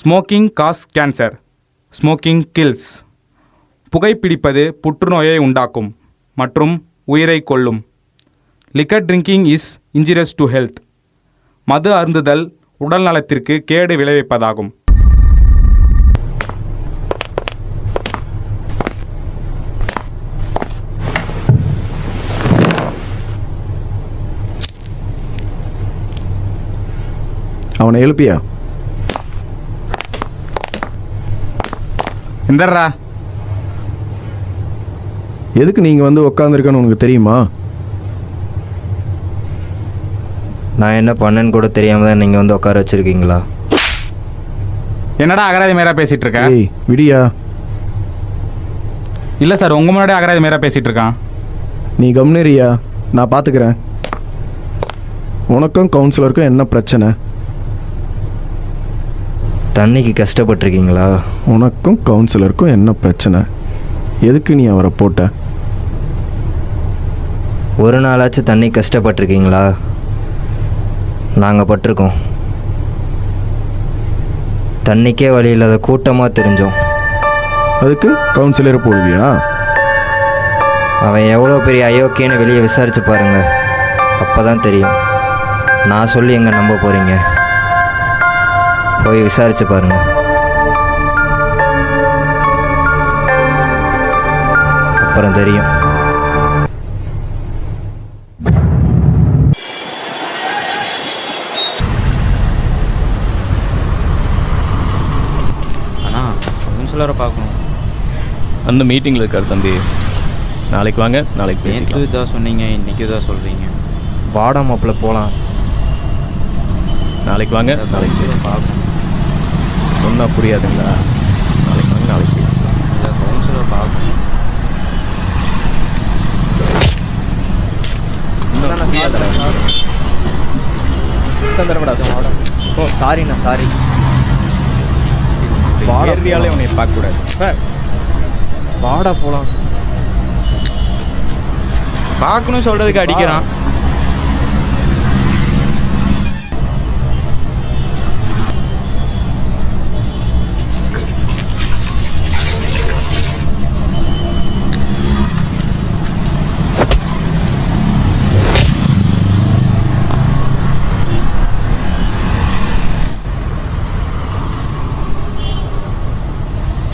Smoking causes cancer, smoking kills. புகைப்பிடிப்பது புற்றுநோயை உண்டாக்கும் மற்றும் உயிரை கொல்லும். Liquor drinking is injurious to health. மது அருந்துதல் உடல் நலத்திற்கு கேடு விளைவிப்பதாகும். அவனை எழுப்பியா? எந்தர்ரா? எதுக்கு நீங்கள் வந்து உக்காந்துருக்கன்னு உனக்கு தெரியுமா? நான் என்ன பண்ணேன்னு கூட தெரியாமல் தான் நீங்கள் வந்து உட்கார வச்சுருக்கீங்களா? என்னடா அகராதி மேரா பேசிகிட்டு இருக்க? ஏய் விடியா. இல்லை சார், உங்கள் முன்னாடி அகராதி மேரா பேசிகிட்டு இருக்கான். நீ கம்னேரியா, நான் பார்த்துக்கிறேன். உனக்கும் கவுன்சிலருக்கும் என்ன பிரச்சனை? தண்ணிக்கு கஷ்டப்பட்டிருக்கீங்களா? உனக்கும் கவுன்சிலருக்கும் என்ன பிரச்சனை? எதுக்கு நீ அவரை போட்ட? ஒரு நாளாச்சும் தண்ணி கஷ்டப்பட்டிருக்கீங்களா? நாங்கள் பட்டிருக்கோம். தண்ணிக்கே வழி இல்லாத கூட்டமாக தெரிஞ்சோம். அதுக்கு கவுன்சிலர் போடுவியா? அவன் எவ்வளோ பெரிய அயோக்கியன்னு வெளியே விசாரித்து பாருங்க, அப்போ தான் தெரியும். நான் சொல்லி எங்கே நம்ப போகிறீங்க? போய் விசாரித்து பாருங்க. அப்புறம் தெரியும். அண்ணா, கவுன்சிலரை பார்க்கணும். அந்த மீட்டிங்கில் இருக்கார் தம்பி. நாளைக்கு வாங்க, நாளைக்கு பேசிக்கலாம். நேற்று இதாக சொன்னீங்க, இன்றைக்கி தான் சொல்கிறீங்க. வாடா மாப்பிள்ள போகலாம். நாளைக்கு வாங்க, நாளைக்கு பேசிக்கலாம். சொன்னால் புரியாதுங்களா? நாளைக்கு வாங்க, நாளைக்கு பேசிக்கலாம். இல்லை, கவுன்சிலரை பார்க்கணும். ஓ சாரிண்ணா, சாரி. ஏரியாலே உன்னை பார்க்கக்கூடாது. வாடா போகலாம். பார்க்கணும் சொல்கிறதுக்கு அடிக்கிறான்.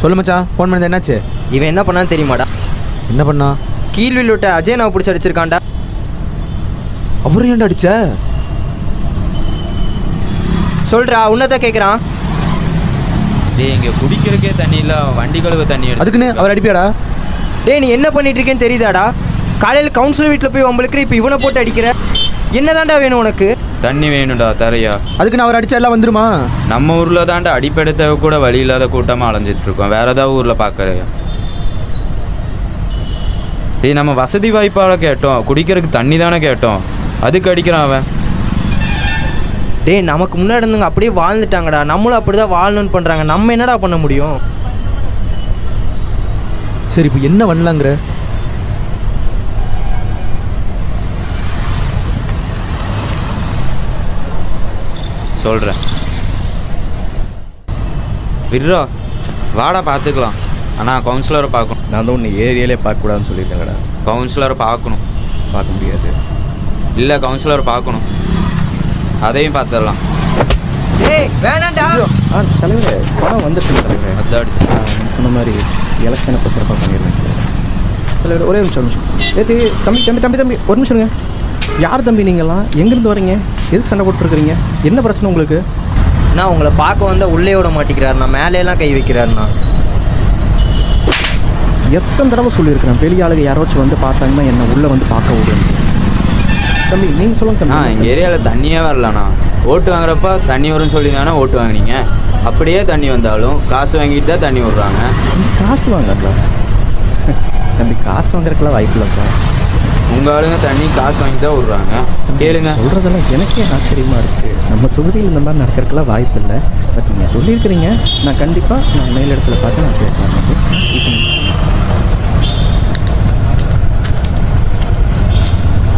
சொல்லு மச்சான், ஃபோன் பண்ணது என்னாச்சு? இவன் என்ன பண்ணான்னு தெரியுமாடா? என்ன பண்ணா? கீழ்வில் விட்ட அஜய் நான் பிடிச்சி அடிச்சிருக்கான்டா. அவரு ஏன்டா அடிச்ச? சொல்றா, உன்னதான் கேட்குறான். டேய், இங்கே குடிக்கிறதுக்கே தண்ணி இல்லை, வண்டி கழுவ தண்ணி எடுத்து. அதுக்குன்னு அவர் அடிப்பியாடா? டேய், நீ என்ன பண்ணிட்டு இருக்கேன்னு தெரியுதாடா? காலையில் கவுன்சிலர் வீட்டில் போய் உங்களுக்கு இப்போ இவனை போட்டு அடிக்கிற. என்னதான்டா வேணும் உனக்கு? தண்ணி வேணும்டா, தரையா. அதுக்குன்னு அவர் அடிச்சா எல்லாம் வந்துருமா? நம்ம ஊரில் தான்டா அடிப்படை கூட வழி இல்லாத கூட்டமாக அலைஞ்சிட்டு இருக்கோம். வேற ஏதாவது ஊரில் பார்க்குறையா? டேய், நம்ம வசதி வாய்ப்பாக கேட்டோம், குடிக்கிறதுக்கு தண்ணி தானே கேட்டோம், அதுக்கு அடிக்கிறான் அவன். டேய், நமக்கு முன்னாடி இருந்தவங்க அப்படியே வாழ்ந்துட்டாங்கடா, நம்மளும் அப்படி தான் வாழணும்னு பண்ணுறாங்க. நம்ம என்னடா பண்ண முடியும்? சரி, இப்போ என்ன பண்ணலாங்கிற? சொல்கிறேன், விட்றா, வாடா பார்த்துக்கலாம். ஆனால் கவுன்சிலரை பார்க்கணும். நான் தான் உன்னை ஏரியாலே பார்க்கக்கூடாதுன்னு சொல்லியிருக்கேங்கடா. கவுன்சிலரை பார்க்கணும். பார்க்க முடியாது. இல்லை, கவுன்சிலரை பார்க்கணும். அதையும் பார்த்துடலாம். டேய் வேணாண்டா. தலைவர் பணம் வந்துட்டு தலைவர். அதான் அடிச்சு நீங்கள் சொன்ன மாதிரி எலெக்ஷன் இப்போ சிறப்பாக பண்ணிடுறேன் தலைவர். ஒரே நிமிஷம் ஏற்றி தம்பி தம்பி தம்பி தம்பி ஒரு நிமிஷங்க. யார் தம்பி நீங்கள்லாம்? எங்கேருந்து வரீங்க? எதுக்கு சண்டை போட்டுருக்குறீங்க? என்ன பிரச்சனை உங்களுக்கு? நான் உங்களை பார்க்க வந்தால் உள்ளே விட மாட்டேங்கிறாருண்ணா, மேலேலாம் கை வைக்கிறாருண்ணா. எத்தனை தடவை சொல்லியிருக்கிறேன், வெளி ஆளுங்க யாராச்சும் வந்து பார்த்தாங்கன்னா என்ன உள்ளே வந்து பார்க்க விடுங்க. தம்பி நீங்கள் சொல்லுங்க தம்பி. எங்கள் ஏரியாவில் தண்ணியே வரலண்ணா. ஓட்டு வாங்குறப்ப தண்ணி வரும்னு சொல்லி தானே ஓட்டு வாங்கினீங்க. அப்படியே தண்ணி வந்தாலும் காசு வாங்கிட்டு தான் தண்ணி விட்றாங்க. காசு வாங்கல தம்பி, காசு வாங்குறதுக்கெல்லாம் வாய்ப்பு இல்லைப்பா. உங்கள் ஆளுங்க தண்ணி காசு வாங்கி தான் விட்றாங்க. கேளுங்க. சொல்கிறதெல்லாம் எனக்கே ஆச்சரியமாக இருக்குது. நம்ம தொகுதியில் இந்த மாதிரி நடக்கிறதுக்கெல்லாம் வாய்ப்பு இல்லை. பட் நீங்கள் சொல்லியிருக்கிறீங்க, நான் கண்டிப்பாக நான் மேல் இடத்துல பார்த்து நான் பேசலாம்.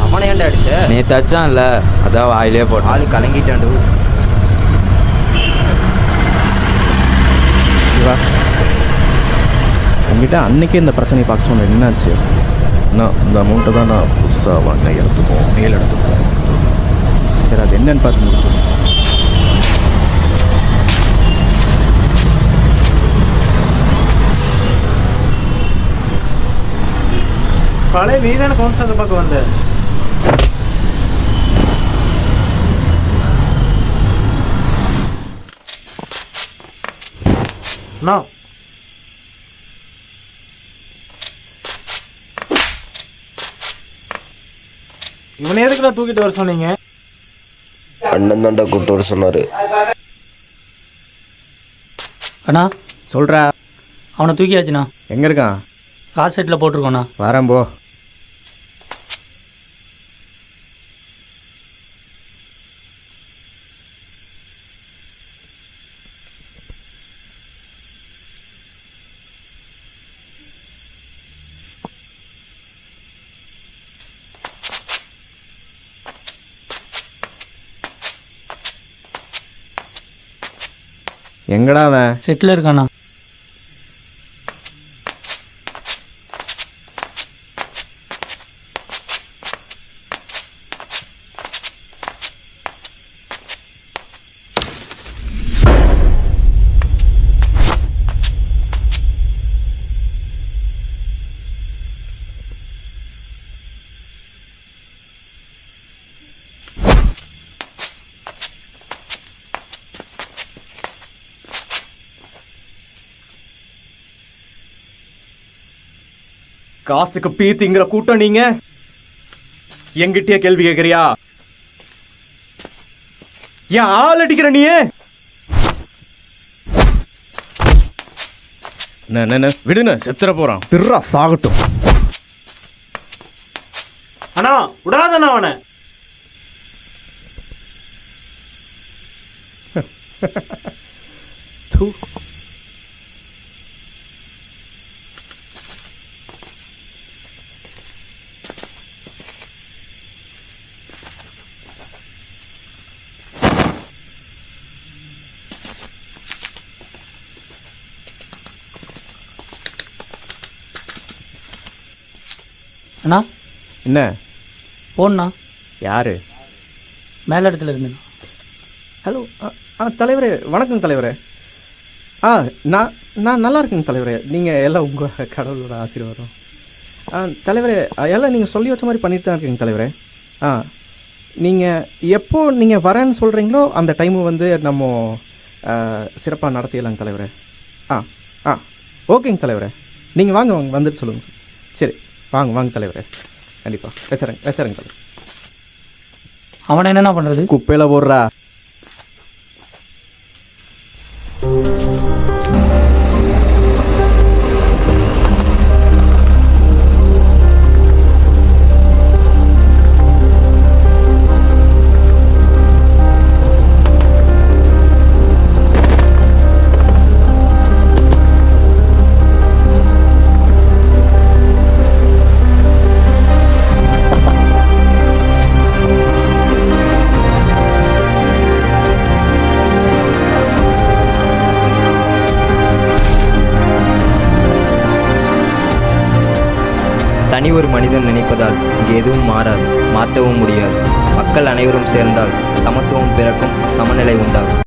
அவனை ஏன்டா அடிச்ச? நேற்று அச்சான் இல்லை, அதான் வாயிலே போட்டான். ஆளு கலங்கிட்டாண்டு. என்கிட்ட அன்னைக்கே இந்த பிரச்சனையை பார்க்க சொன்னேன், என்னாச்சு? நான் இந்த அமௌண்ட்டை தான் நான் புதுசாக வாங்கின இடத்துக்கும் மேல் இடத்துக்கும். சரி, அது என்னன்னு பார்த்து முடிச்சு. பழைய நீ தானே கவுன்சிலர் பார்க்க வந்த? நான் இவனை எதுக்கு நான் தூக்கிட்டு வர சொன்னீங்க? அண்ணன் தாண்டா கூப்பிட்டு வர சொன்னாரு. அண்ணா சொல்கிறா. அவனை தூக்கியாச்சுண்ணா. எங்கே இருக்கான்? கார் செட்டில் போட்டிருக்கோண்ணா. வரேன் போ. எங்கடா அவன்? செட்டில் இருக்காண்ணா. காசுக்கு பீத்திங்கிற கூட்டம் நீங்க. எங்கிட்டே கேள்வி கேட்கறியா? ஏன் ஆள் அடிக்கிற நீ? விடுன செத்துற போகிறான். திருறா சாகட்டும். அண்ணா விடாதண்ணா அவனை. அண்ணா என்ன? போண்ணா. யாரு? மேல இடத்துல இருந்தேண்ணா. ஹலோ. தலைவரே வணக்கம் தலைவரே. நான் நான் நல்லா இருக்குங்க தலைவரே. நீங்கள் எல்லாம் உங்கள் கடவுளோட ஆசீர்வாதம். தலைவரே எல்லாம் நீங்கள் சொல்லி வச்ச மாதிரி பண்ணிட்டு தான் இருக்கீங்க தலைவரே. நீங்கள் எப்போ நீங்கள் வரேன்னு சொல்கிறீங்களோ அந்த டைமு வந்து நம்ம சிறப்பாக நடத்திடலாங்க தலைவரே. ஓகேங்க தலைவரே. நீங்கள் வாங்க வாங்க வந்துட்டு சொல்லுங்கள். சரி வாங்க வாங்க தலைவரே. கண்டிப்பாக வச்சுறேங்க தலைவர். அவனை என்னென்ன பண்ணுறது? குப்பையில் போடுறா. தனி ஒரு மனிதன் நினைப்பதால் இங்கே எதுவும் மாறாது, மாற்றவும் முடியாது. மக்கள் அனைவரும் சேர்ந்தால் சமத்துவம் பிறக்கும், சமநிலை உண்டாகும்.